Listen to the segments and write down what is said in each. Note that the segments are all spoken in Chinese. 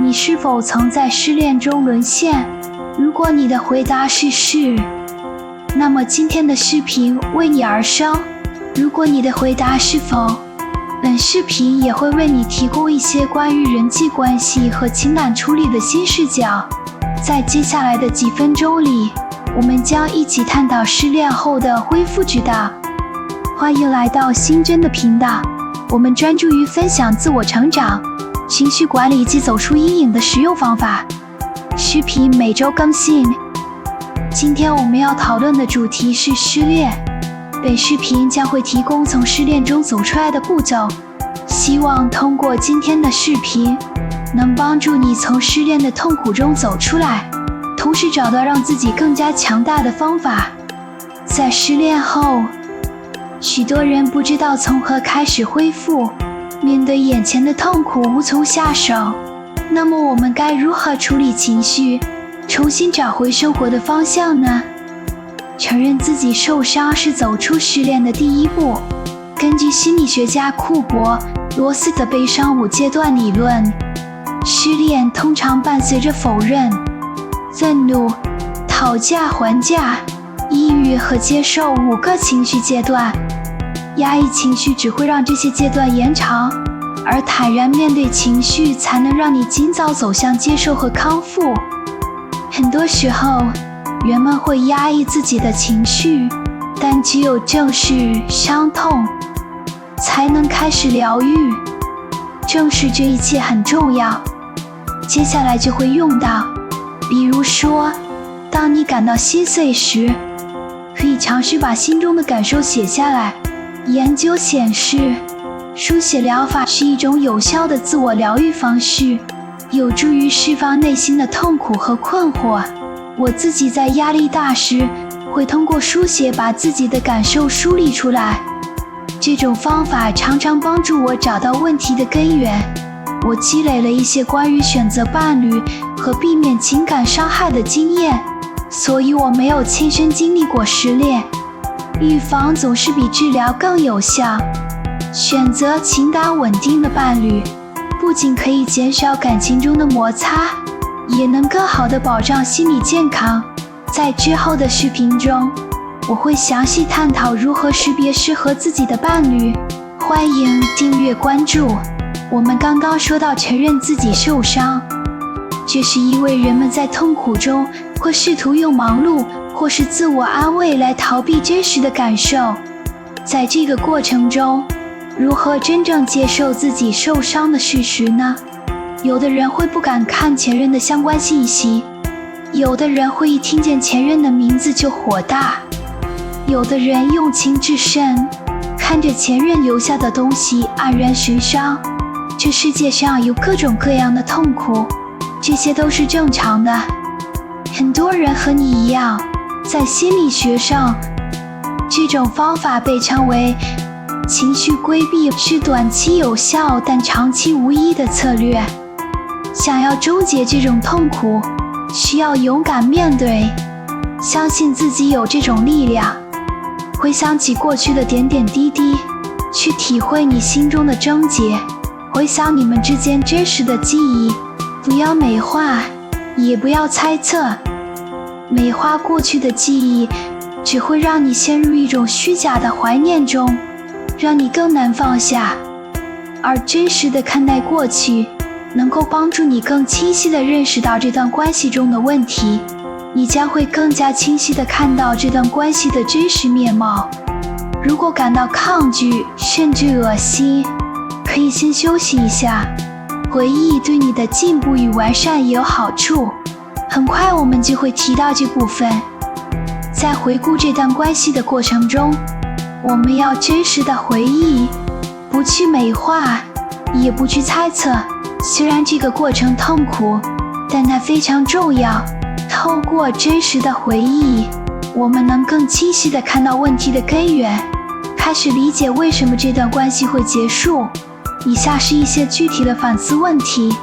你是否曾在失恋中沦陷？如果你的回答是是，那么今天的视频为你而生。如果你的回答是否，本视频也会为你提供一些关于人际关系和情感处理的新视角。在接下来的几分钟里，我们将一起探讨失恋后的恢复之道。欢迎来到新真的频道，我们专注于分享自我成长、情绪管理及走出阴影的实用方法。视频每周更新。今天我们要讨论的主题是失恋。本视频将会提供从失恋中走出来的步骤，希望通过今天的视频，能帮助你从失恋的痛苦中走出来，同时找到让自己更加强大的方法。在失恋后，许多人不知道从何开始恢复，面对眼前的痛苦无从下手。那么我们该如何处理情绪，重新找回生活的方向呢？承认自己受伤是走出失恋的第一步。根据心理学家库珀·罗斯的悲伤5阶段理论，失恋通常伴随着否认、愤怒、讨价还价、抑郁和接受5个情绪阶段。压抑情绪只会让这些阶段延长，而坦然面对情绪才能让你尽早走向接受和康复。很多时候，人们会压抑自己的情绪，但只有正视伤痛，才能开始疗愈。正视这一切很重要。接下来就会用到，比如说，当你感到心碎时，可以尝试把心中的感受写下来。研究显示，书写疗法是一种有效的自我疗愈方式，有助于释放内心的痛苦和困惑。我自己在压力大时，会通过书写把自己的感受梳理出来。这种方法常常帮助我找到问题的根源。我积累了一些关于选择伴侣和避免情感伤害的经验，所以我没有亲身经历过失恋。预防总是比治疗更有效。选择情感稳定的伴侣，不仅可以减少感情中的摩擦，也能更好地保障心理健康。在之后的视频中，我会详细探讨如何识别适合自己的伴侣。欢迎订阅关注。我们刚刚说到承认自己受伤，这是因为人们在痛苦中会试图用忙碌或是自我安慰来逃避真实的感受。在这个过程中，如何真正接受自己受伤的事实呢？有的人会不敢看前任的相关信息，有的人会一听见前任的名字就火大，有的人用情至深，看着前任留下的东西黯然神伤。这世界上有各种各样的痛苦，这些都是正常的。很多人和你一样，在心理学上，这种方法被称为情绪规避，是短期有效但长期无益的策略。想要终结这种痛苦，需要勇敢面对，相信自己有这种力量。回想起过去的点点滴滴，去体会你心中的症结，回想你们之间真实的记忆，不要美化，也不要猜测。美化过去的记忆，只会让你陷入一种虚假的怀念中，让你更难放下。而真实的看待过去，能够帮助你更清晰地认识到这段关系中的问题，你将会更加清晰地看到这段关系的真实面貌。如果感到抗拒甚至恶心，可以先休息一下。回忆对你的进步与完善也有好处，很快我们就会提到这部分。在回顾这段关系的过程中，我们要真实的回忆，不去美化，也不去猜测。虽然这个过程痛苦，但它非常重要。透过真实的回忆，我们能更清晰地看到问题的根源，开始理解为什么这段关系会结束。以下是一些具体的反思问题，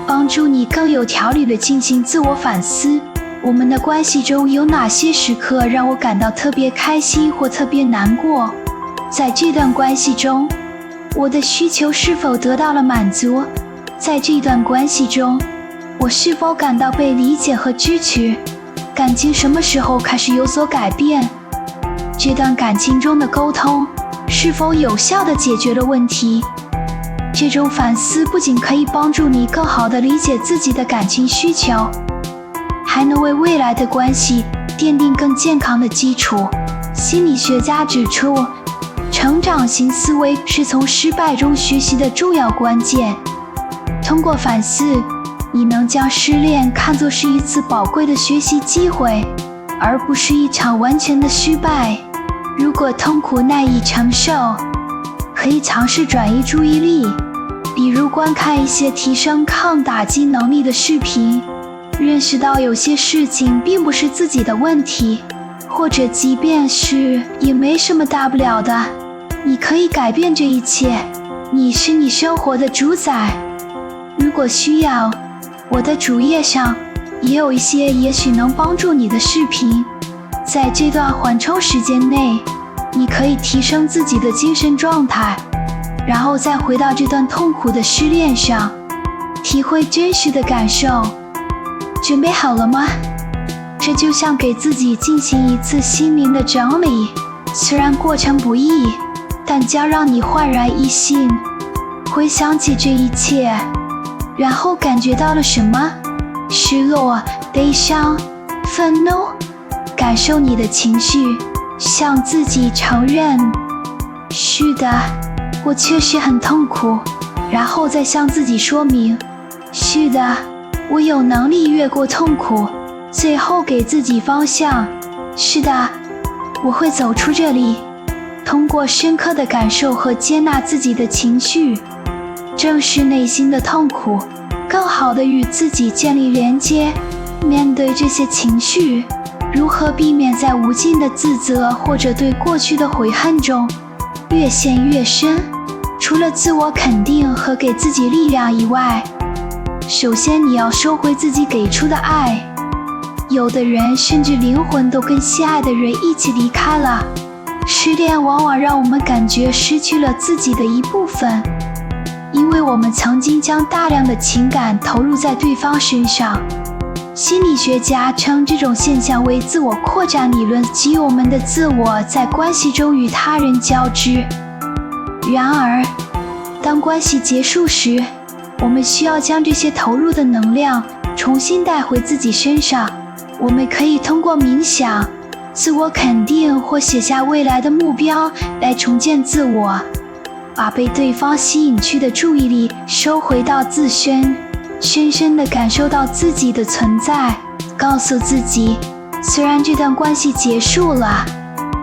帮助你更有条理地进行自我反思。我们的关系中有哪些时刻让我感到特别开心或特别难过？在这段关系中，我的需求是否得到了满足？在这段关系中，我是否感到被理解和支持？感情什么时候开始有所改变？这段感情中的沟通是否有效地解决了问题？这种反思不仅可以帮助你更好地理解自己的感情需求，还能为未来的关系奠定更健康的基础。心理学家指出，成长型思维是从失败中学习的重要关键。通过反思，你能将失恋看作是一次宝贵的学习机会，而不是一场完全的失败。如果痛苦难以承受，可以尝试转移注意力，比如观看一些提升抗打击能力的视频，认识到有些事情并不是自己的问题，或者即便是也没什么大不了的，你可以改变这一切，你是你生活的主宰。如果需要，我的主页上也有一些也许能帮助你的视频。在这段缓冲时间内，你可以提升自己的精神状态，然后再回到这段痛苦的失恋上，体会真实的感受。准备好了吗？这就像给自己进行一次心灵的整理，虽然过程不易，但将让你焕然一新。回想起这一切，然后感觉到了什么？失落、悲伤、愤怒？感受你的情绪，向自己承认，是的，我确实很痛苦，然后再向自己说明，是的，我有能力越过痛苦，最后给自己方向，是的，我会走出这里。通过深刻的感受和接纳自己的情绪，正视内心的痛苦，更好地与自己建立连接。面对这些情绪，如何避免在无尽的自责或者对过去的悔恨中越陷越深？除了自我肯定和给自己力量以外，首先你要收回自己给出的爱。有的人甚至灵魂都跟心爱的人一起离开了。失恋往往让我们感觉失去了自己的一部分，因为我们曾经将大量的情感投入在对方身上。心理学家称这种现象为自我扩展理论，即我们的自我在关系中与他人交织。然而，当关系结束时，我们需要将这些投入的能量重新带回自己身上。我们可以通过冥想、自我肯定或写下未来的目标来重建自我，把被对方吸引去的注意力收回到自身，深深地感受到自己的存在，告诉自己，虽然这段关系结束了，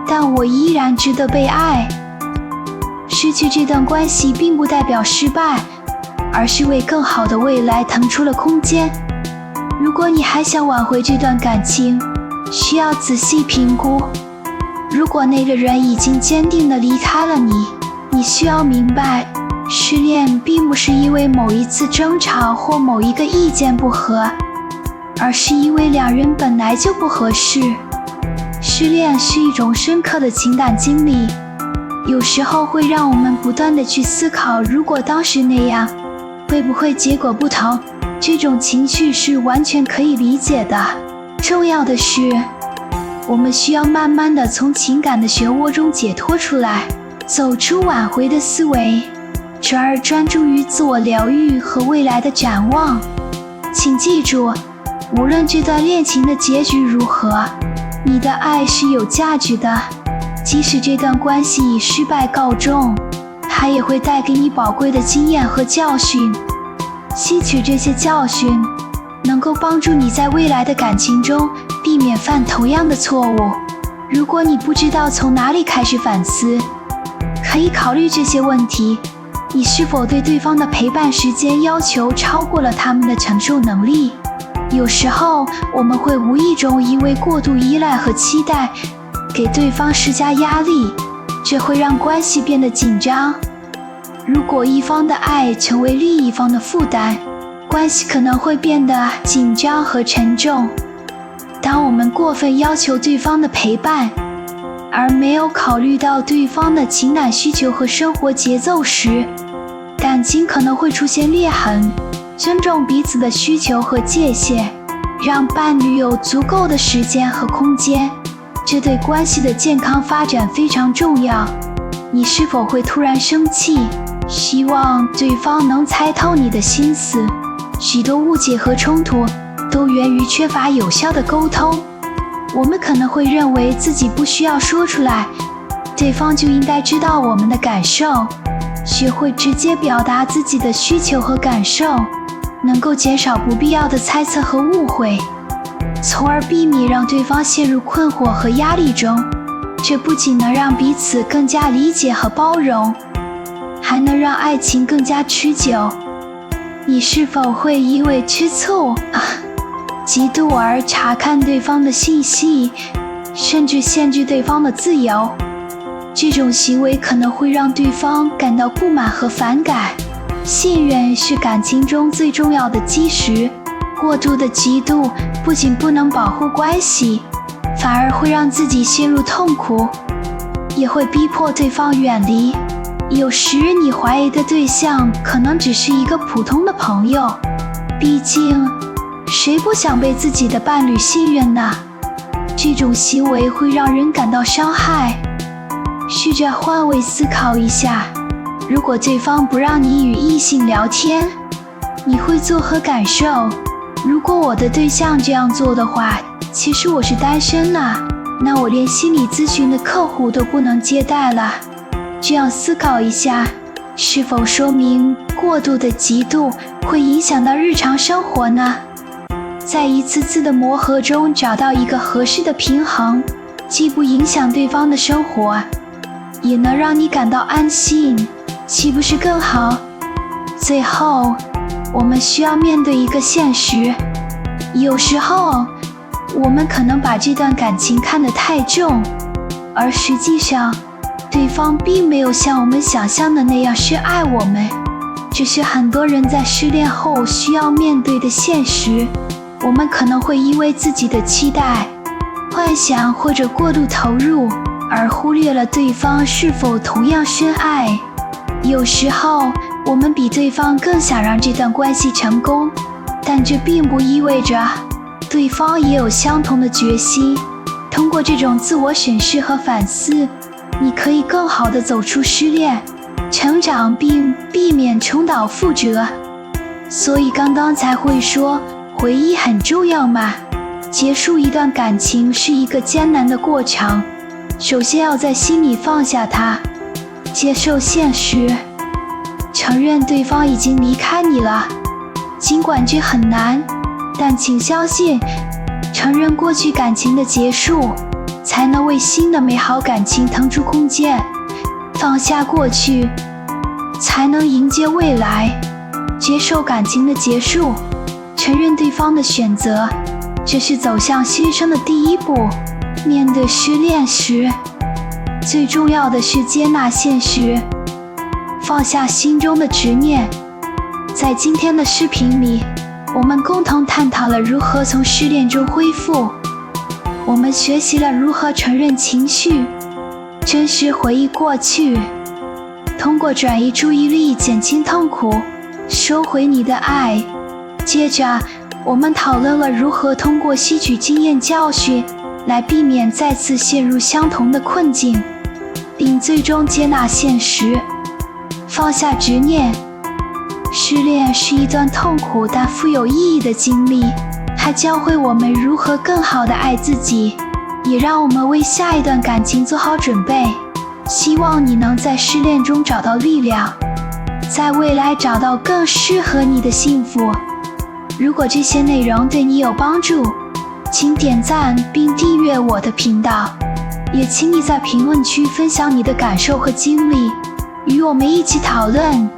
但我依然值得被爱。失去这段关系并不代表失败，而是为更好的未来腾出了空间。如果你还想挽回这段感情，需要仔细评估。如果那个人已经坚定地离开了你，你需要明白，失恋并不是因为某一次争吵或某一个意见不合，而是因为两人本来就不合适。失恋是一种深刻的情感经历，有时候会让我们不断地去思考，如果当时那样，会不会结果不同？这种情绪是完全可以理解的。重要的是，我们需要慢慢地从情感的漩涡中解脱出来，走出挽回的思维，转而专注于自我疗愈和未来的展望。请记住，无论这段恋情的结局如何，你的爱是有价值的。即使这段关系以失败告终，它也会带给你宝贵的经验和教训。吸取这些教训，能够帮助你在未来的感情中避免犯同样的错误。如果你不知道从哪里开始反思，可以考虑这些问题：你是否对对方的陪伴时间要求超过了他们的承受能力？有时候我们会无意中因为过度依赖和期待，给对方施加压力，这会让关系变得紧张。如果一方的爱成为另一方的负担，关系可能会变得紧张和沉重。当我们过分要求对方的陪伴，而没有考虑到对方的情感需求和生活节奏时，感情可能会出现裂痕，尊重彼此的需求和界限，让伴侣有足够的时间和空间，这对关系的健康发展非常重要。你是否会突然生气，希望对方能猜透你的心思？许多误解和冲突都源于缺乏有效的沟通。我们可能会认为自己不需要说出来，对方就应该知道我们的感受。学会直接表达自己的需求和感受，能够减少不必要的猜测和误会，从而避免让对方陷入困惑和压力中。这不仅能让彼此更加理解和包容，还能让爱情更加持久。你是否会因为吃醋、嫉妒而查看对方的信息，甚至限制对方的自由？这种行为可能会让对方感到不满和反感。信任是感情中最重要的基石，过度的嫉妒不仅不能保护关系，反而会让自己陷入痛苦，也会逼迫对方远离。有时你怀疑的对象可能只是一个普通的朋友，毕竟谁不想被自己的伴侣信任呢？这种行为会让人感到伤害。试着换位思考一下，如果对方不让你与异性聊天，你会作何感受？如果我的对象这样做的话，其实我是单身呢，那我连心理咨询的客户都不能接待了。这样思考一下，是否说明过度的嫉妒会影响到日常生活呢？在一次次的磨合中找到一个合适的平衡，既不影响对方的生活，也能让你感到安心，岂不是更好？最后，我们需要面对一个现实，有时候我们可能把这段感情看得太重，而实际上对方并没有像我们想象的那样深爱我们，这是很多人在失恋后需要面对的现实。我们可能会因为自己的期待、幻想或者过度投入，而忽略了对方是否同样深爱。有时候我们比对方更想让这段关系成功，但这并不意味着对方也有相同的决心。通过这种自我审视和反思，你可以更好地走出失恋，成长并避免重蹈覆辙。所以刚刚才会说回忆很重要嘛。结束一段感情是一个艰难的过程，首先要在心里放下它，接受现实，承认对方已经离开你了。尽管这很难，但请相信，承认过去感情的结束，才能为新的美好感情腾出空间。放下过去，才能迎接未来。接受感情的结束，承认对方的选择，这是走向新生的第一步。面对失恋时，最重要的是接纳现实，放下心中的执念。在今天的视频里，我们共同探讨了如何从失恋中恢复。我们学习了如何承认情绪，真实回忆过去，通过转移注意力减轻痛苦，收回你的爱。接着，我们讨论了如何通过吸取经验教训来避免再次陷入相同的困境，并最终接纳现实，放下执念。失恋是一段痛苦但富有意义的经历，它教会我们如何更好地爱自己，也让我们为下一段感情做好准备。希望你能在失恋中找到力量，在未来找到更适合你的幸福。如果这些内容对你有帮助，请点赞并订阅我的频道，也请你在评论区分享你的感受和经历，与我们一起讨论。